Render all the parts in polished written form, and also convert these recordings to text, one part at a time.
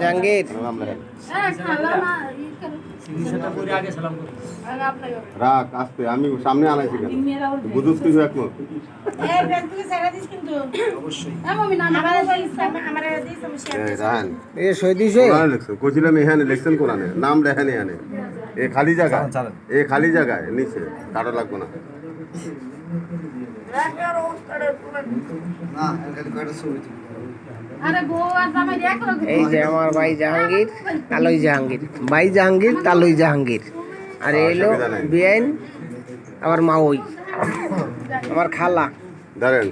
জাহাঙ্গীর রাখ আসতে আমি সামনে আনাইছি কেন বুঝুস কিছু একমত কইছিলাম এখানে লিখছেন কোরআনে নাম লেখেন এখানে এ খালি জায়গায় নিচে কাটা লাগবো না এই যে আমার ভাই জাহাঙ্গীর তালই জাহাঙ্গীর ভাই জাহাঙ্গীর তালই জাহাঙ্গীর আর এলো বিআইন আমার মা ওই আমার খালা ধরেন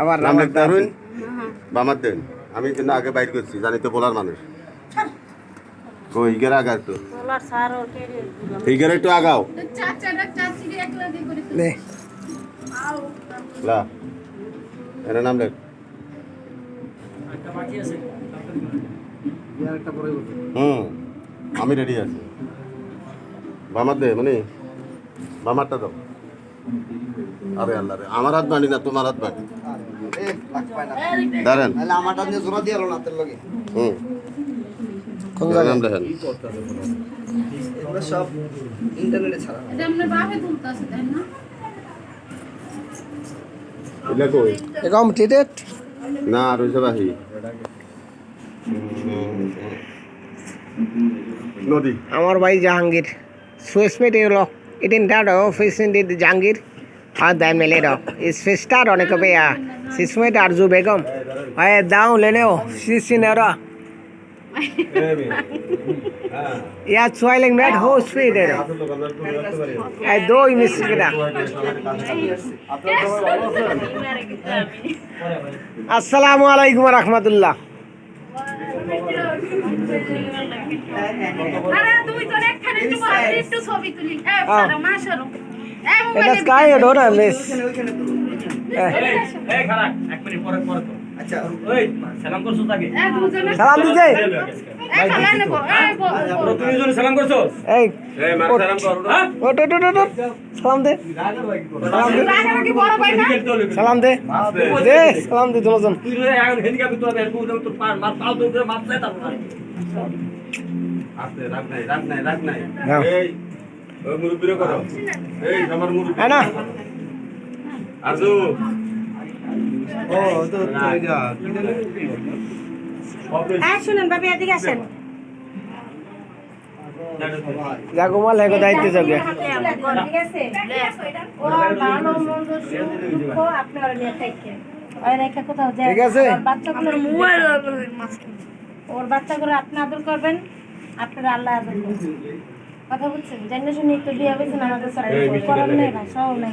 আবার নাম লিখতে পারবেন বামার দেন আমি কিন্তু আগে বাইর করছি জানি তো বলার মানুষ হিগের আগার তো হিগের একটু আগাও এর নাম লেখ আমি রেডি আছি বামার দে মানে বামারটা দাও আরে আল্লাহ রে আমার হাত বাড়ি না তোমার হাত বাড়ি দাঁড়ান কোন নাম লেখেন সব ইন্টারনেটে ছাড়া কমপ্লিটেড না রয়েছে বাহি নদী আমার ভাই জাহাঙ্গীর সুইসমেট এলো ইটিন ডাডো ফিসিন দি জাহাঙ্গীর আর দাই মেলে র ইস ফিস্টার অনেক বেয়া সুইসমেট আরজু বেগম আয় দাও লেনেও সিসিনেরা या सोइलिंग रेड हो स्वीट है ए दो ही मिस किया अस्सलामु अलैकुम व रहमतुल्लाह আরে দুই জন একখানে একটু ছবি তুলি সারা মাশাআল্লাহ এটা স্কাই ডোরা মিস এই খারাপ এক মিনিট পরে তো আচ্ছা ওই সালাম করছো তাকে সালাম দিতে এই খালা নেবো এই তুমি জন সালাম করছো এই মার সালাম কর হ্যাঁ ও সালাম দে রাগা কি বড় ভাই না সালাম দে সালাম দে দুজন তুই রে এখন হেদিকে আমি তোর তোর পার মার পাও ধরে মার চাই তারপর আস্তে রাখ নাই এই ওই মুরব্বি রে করো এই আমার মুরব্বি হ্যাঁ না আরজু ও তো তুই যা শুনেন বাবা এদিকে আসেন জাগোমাল হেগো দায়িত্ব যাবে ঠিক আছে ও ভালো মন্দ দুঃখ আপনারা নিয়ে থাকেন আর রেখা কোথাও যায় ঠিক আছে বাচ্চাগুলোর মোবাইল ওর বাচ্চাগুলো আপনি আদর করবেন আপনারা আল্লাহ আদর করবেন কথা বলছেন জেনারেশন একটু বিয়ে হয়েছে আমাদের সাথে করার নেই না সব নাই